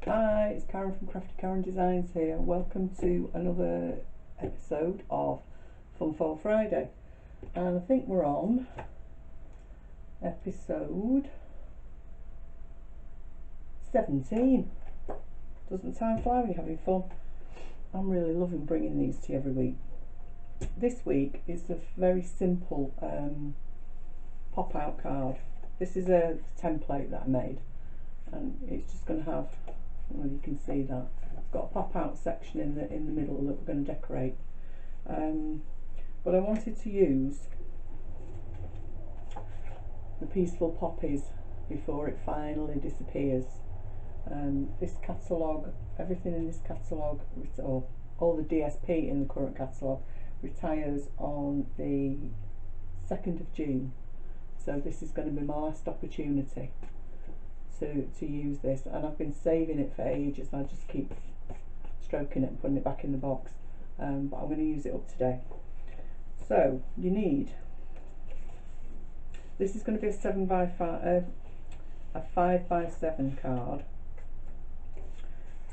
Hi, it's Karen from Craftykarendesigns here. Welcome to another episode of Fun Fall Friday. And I think we're on episode 17. Doesn't time fly when you're having fun? I'm really loving bringing these to you every week. This week is a very simple pop-out card. This is a template that I made, and it's just going to have, well, you can see that it's got a pop-out section in the middle that we're going to decorate. But I wanted to use the Peaceful Poppies before it finally disappears. This catalogue, everything in this catalogue, or all the DSP in the current catalogue, retires on the 2nd of June. So this is going to be my last opportunity to use this, and I've been saving it for ages. I just keep stroking it and putting it back in the box, but I'm going to use it up today. So you need, this is going to be a 7x5, a 5x7 card.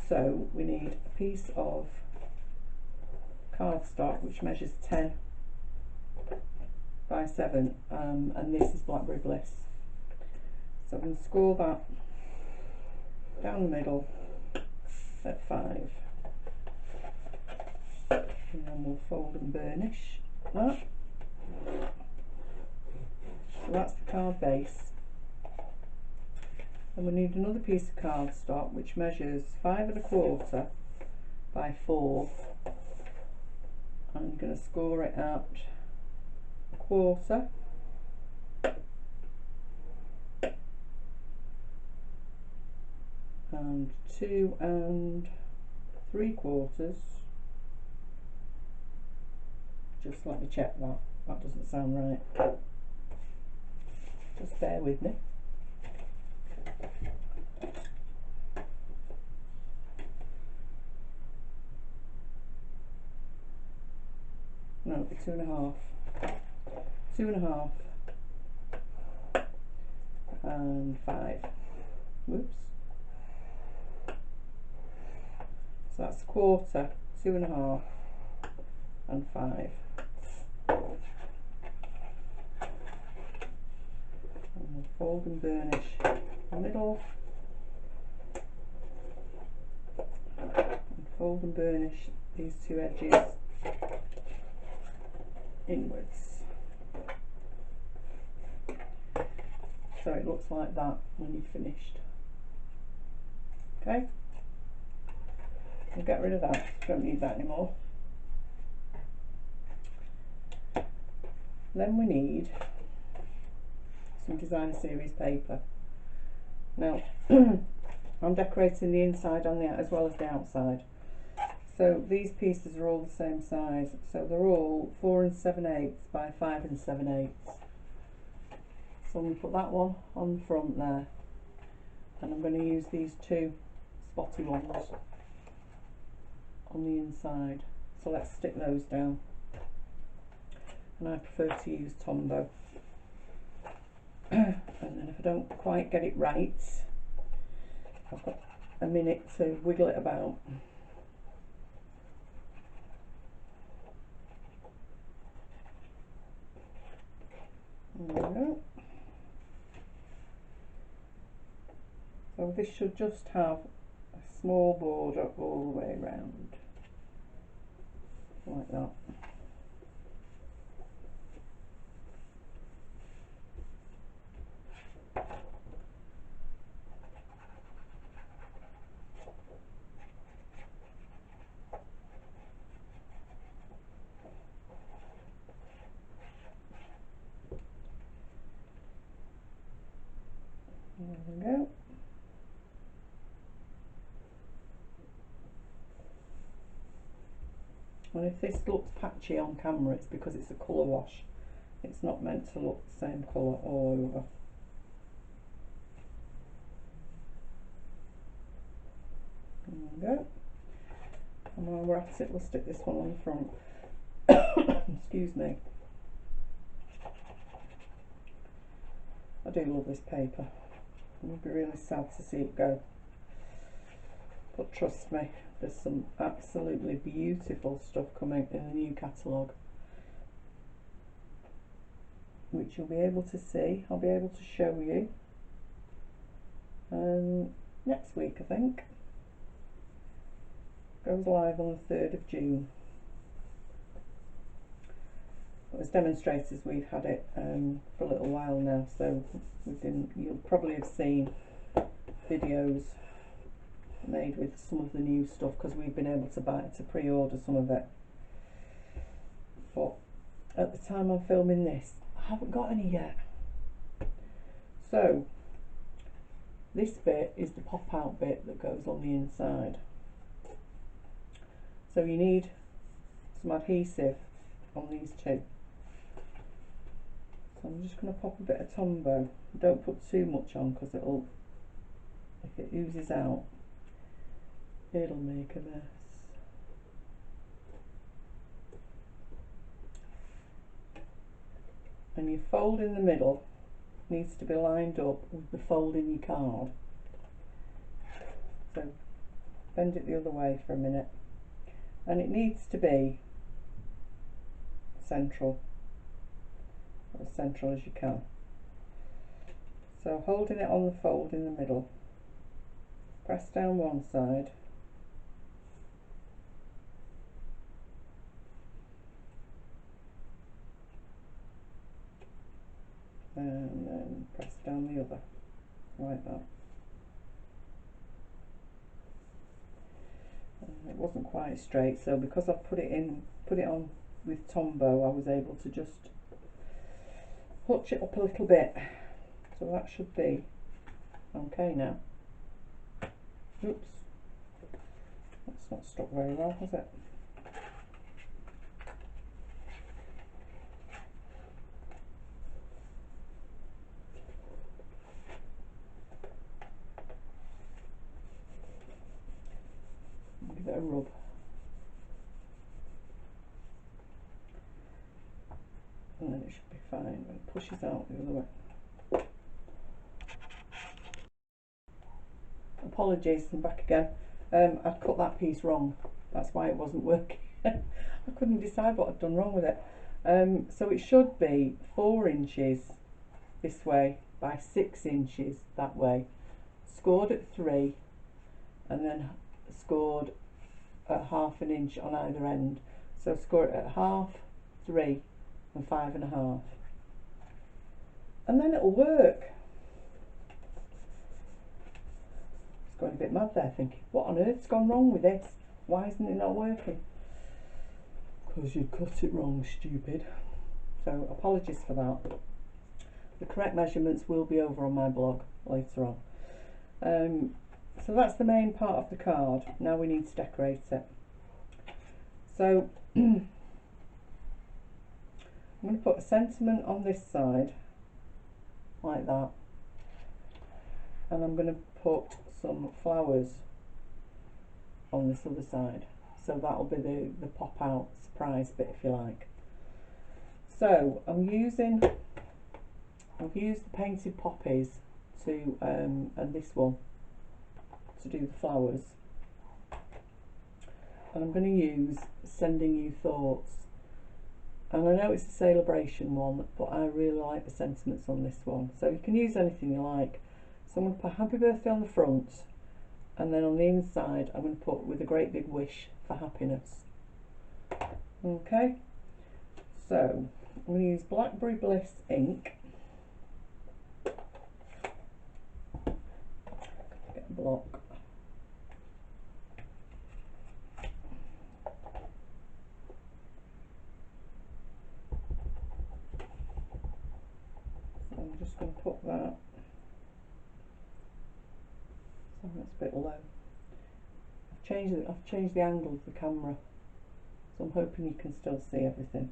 So we need a piece of cardstock which measures 10 by 7, and this is Blackberry Bliss. So I'm going to score that down the middle at 5, and then we'll fold and burnish that. So that's the card base. And we need another piece of cardstock which measures 5 1/4 by 4. I'm going to score it at 1/4. And 2 3/4. Just let me check that. That doesn't sound right. Just bear with me. No, it'll be 2 1/2. 2 1/2 and 5. Whoops. So that's 1/4, 2 1/2 and 5. And we'll fold and burnish the middle, and fold and burnish these two edges inwards. So it looks like that when you've finished. Okay? We'll get rid of that, don't need that anymore. Then we need some designer series paper. Now I'm decorating the inside on the as well as the outside. So these pieces are all the same size. So they're all 4 7/8 by 5 7/8. So I'm going to put that one on the front there, and I'm going to use these two spotty ones on the inside. So let's stick those down, and I prefer to use Tombow. And then if I don't quite get it right, I've got a minute to wiggle it about. There we go. So this should just have a small border all the way around, like that. There we go. And if this looks patchy on camera, it's because it's a colour wash. It's not meant to look the same colour all over. There we go. And while we're at it, we'll stick this one on the front. Excuse me. I do love this paper. It would be really sad to see it go. but trust me, there's some absolutely beautiful stuff coming in the new catalogue, which you'll be able to see. I'll be able to show you next week, I think. Goes live on the 3rd of June. But as demonstrators, we've had it for a little while now, so you'll probably have seen videos made with some of the new stuff, because we've been able to pre-order some of it. But at the time I'm filming this, I haven't got any yet. So this bit is the pop out bit that goes on the inside. So you need some adhesive on these two. So I'm just going to pop a bit of Tombow. Don't put too much on, because if it oozes out, it'll make a mess. And your fold in the middle needs to be lined up with the fold in your card. So bend it the other way for a minute, and it needs to be central, or as central as you can. So holding it on the fold in the middle, press down one side, and then press down the other, like that. It wasn't quite straight, so because I've put it on with Tombow, I was able to just hutch it up a little bit. So that should be okay now. Oops, that's not stuck very well, has it? Give it a rub. And then it should be fine when it pushes out the other way. Apologies, I'm back again. I'd cut that piece wrong. That's why it wasn't working. I couldn't decide what I'd done wrong with it. So it should be 4 inches this way by 6 inches that way. Scored at 3, and then scored at half an inch on either end. So score it at half, 3, and 5.5, and then it'll work. It's going a bit mad there, thinking, what on earth's gone wrong with this? Why isn't it not working? Because you cut it wrong, stupid. So apologies for that. The correct measurements will be over on my blog later on. So that's the main part of the card. Now we need to decorate it. So I'm going to put a sentiment on this side, like that, and I'm going to put some flowers on this other side. So that'll be the pop out surprise bit, if you like. So I've used the painted poppies to and this one to do the flowers, and I'm going to use Sending You Thoughts. And I know it's a celebration one, but I really like the sentiments on this one. So you can use anything you like. So I'm going to put happy birthday on the front, and then on the inside I'm going to put with a great big wish for happiness. Okay, so I'm going to use Blackberry Bliss ink. Get a block. I'm just going to put that. So that's a bit low. I've changed the angle of the camera, so I'm hoping you can still see everything.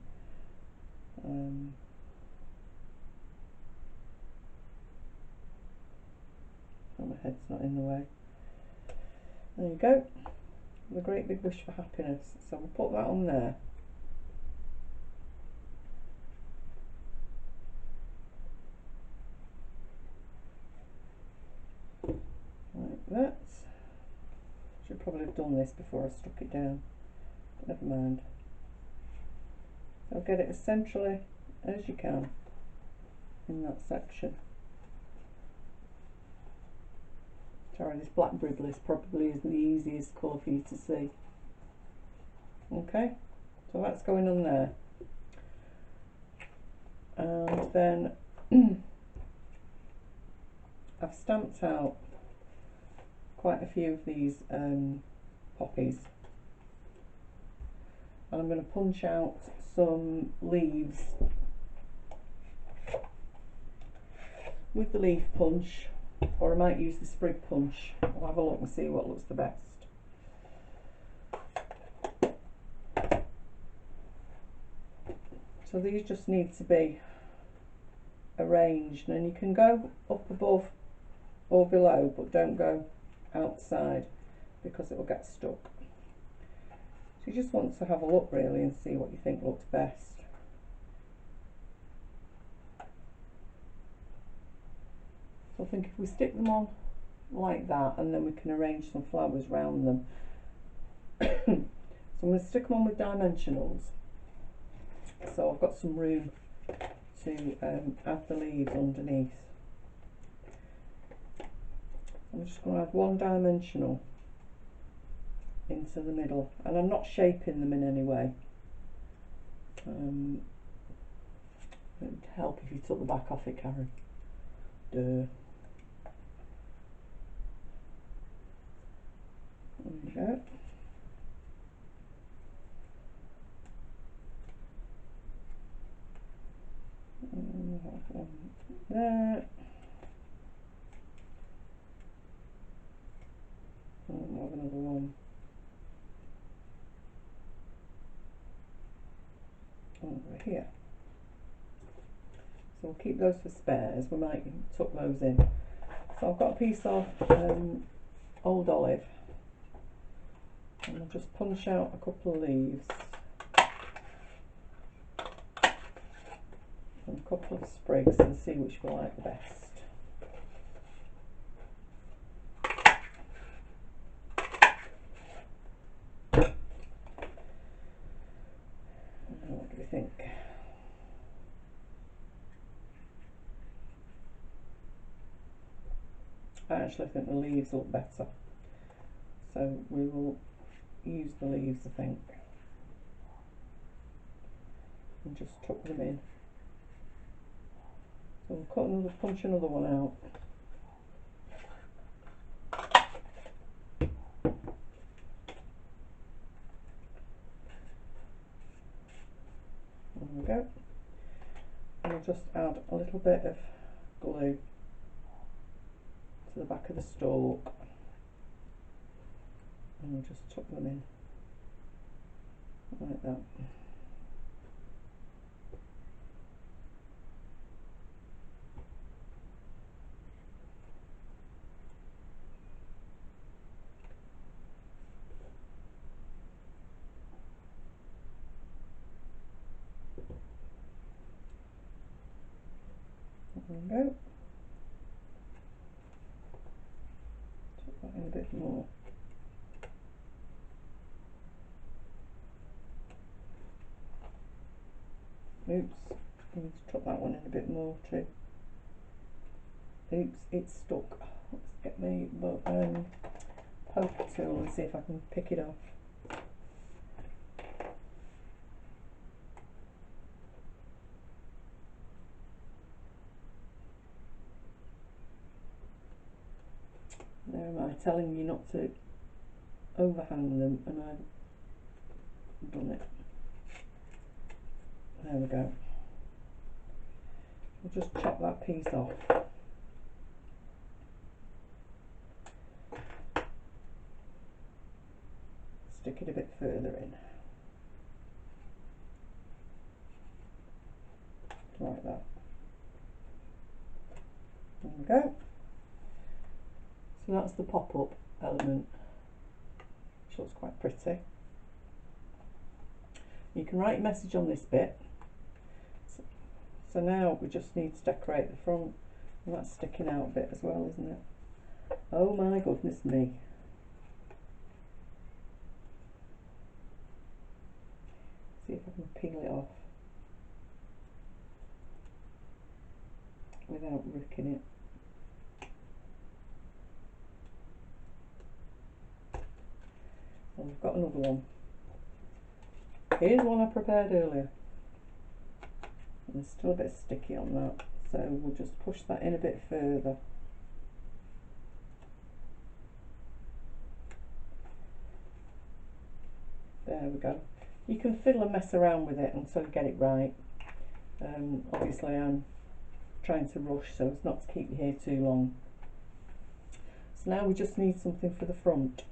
So my head's not in the way. There you go. The great big wish for happiness. So we'll put that on there. Like that. Should probably have done this before I stuck it down, but never mind. So get it as centrally as you can in that section. Sorry, this black Bribblies probably isn't the easiest colour for you to see. Okay, so that's going on there. And then I've stamped out quite a few of these poppies, and I'm going to punch out some leaves with the leaf punch, or I might use the sprig punch. I'll have a look and see what looks the best. So these just need to be arranged, and you can go up above or below, but don't go outside because it will get stuck. So you just want to have a look really and see what you think looks best. So I think if we stick them on like that, and then we can arrange some flowers around them. So I'm going to stick them on with dimensionals. So I've got some room to add the leaves underneath. I'm just going to add one dimensional into the middle, and I'm not shaping them in any way. It would help if you took the back off it, Karen. Duh. There we go. And we'll have one there. And we'll have another one over here. So we'll keep those for spares. We might tuck those in. So I've got a piece of old olive, and I'll just punch out a couple of leaves and a couple of sprigs and see which we like the best. What do we think? I actually think the leaves look better, so we will use the leaves, I think, and just tuck them in. So we'll cut another, punch another one out. There we go. And we'll just add a little bit of glue to the back of the stalk, and we'll just tuck them in like that. There we go. Tuck that in a bit more. Oops, I need to tuck that one in a bit more too. Oops, it's stuck. Let's get my poker tool and see if I can pick it off. There am I telling you not to overhang them, and I've done it. There we go. We'll just chop that piece off. Stick it a bit further in. Like that. There we go. So that's the pop-up element, which looks quite pretty. You can write a message on this bit. So now we just need to decorate the front, and that's sticking out a bit as well, isn't it? Oh my goodness me. See if I can peel it off without ripping it. And we've got another one. Here's one I prepared earlier. And there's still a bit sticky on that, so we'll just push that in a bit further. There we go. You can fiddle and mess around with it until you get it right. Obviously I'm trying to rush so as not to keep you here too long. So now we just need something for the front.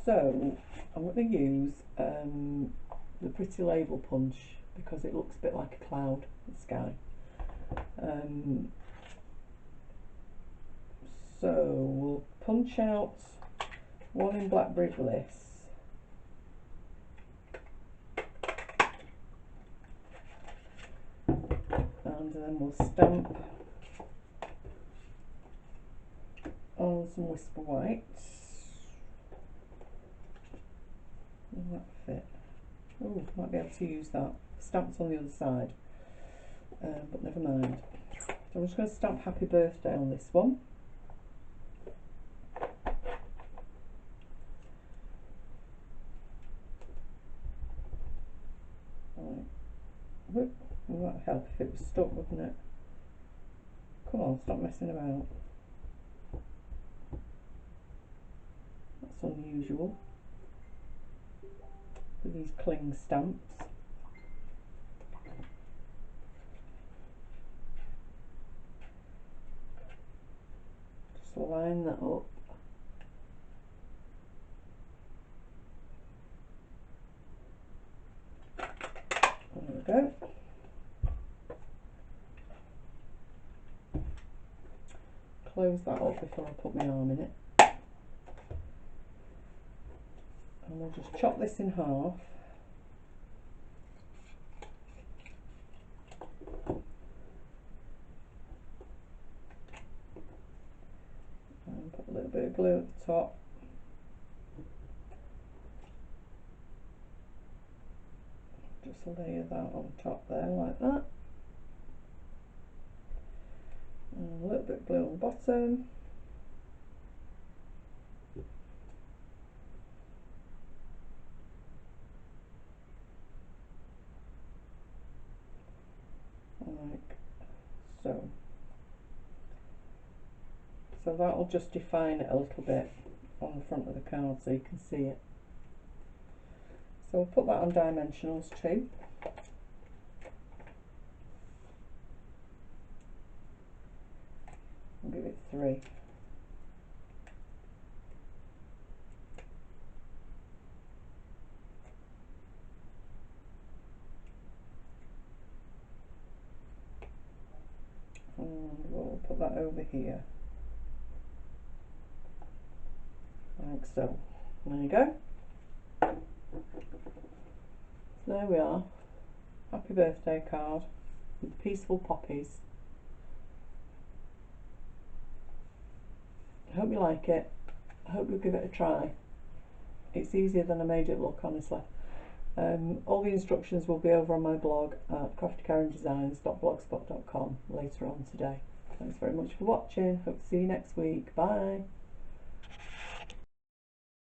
So I'm going to use the Pretty Label punch because it looks a bit like a cloud in the sky. So we'll punch out one in Blackberry Bliss. And then we'll stamp on some Whisper White. Will that fit? Oh, might be able to use that. Stamp's on the other side, but never mind. So I'm just going to stamp Happy Birthday on this one. Right. Whoop. Well, that'd help if it was stuck, wouldn't it? Come on, stop messing about. That's unusual for these cling stamps. Just line that up. There we go. Close that up before I put my arm in it. And we'll just chop this in half. And put a little bit of glue at the top. Just layer that on top there like that. And a little bit of glue on the bottom. Like so. So that'll just define it a little bit on the front of the card so you can see it. So we'll put that on dimensionals too. I'll give it 3. And we'll put that over here. Like so. There you go. So there we are. Happy birthday card with peaceful poppies. I hope you like it. I hope you'll give it a try. It's easier than I made it look, honestly. All the instructions will be over on my blog at craftykarendesigns.blogspot.com later on today. Thanks very much for watching. Hope to see you next week. Bye.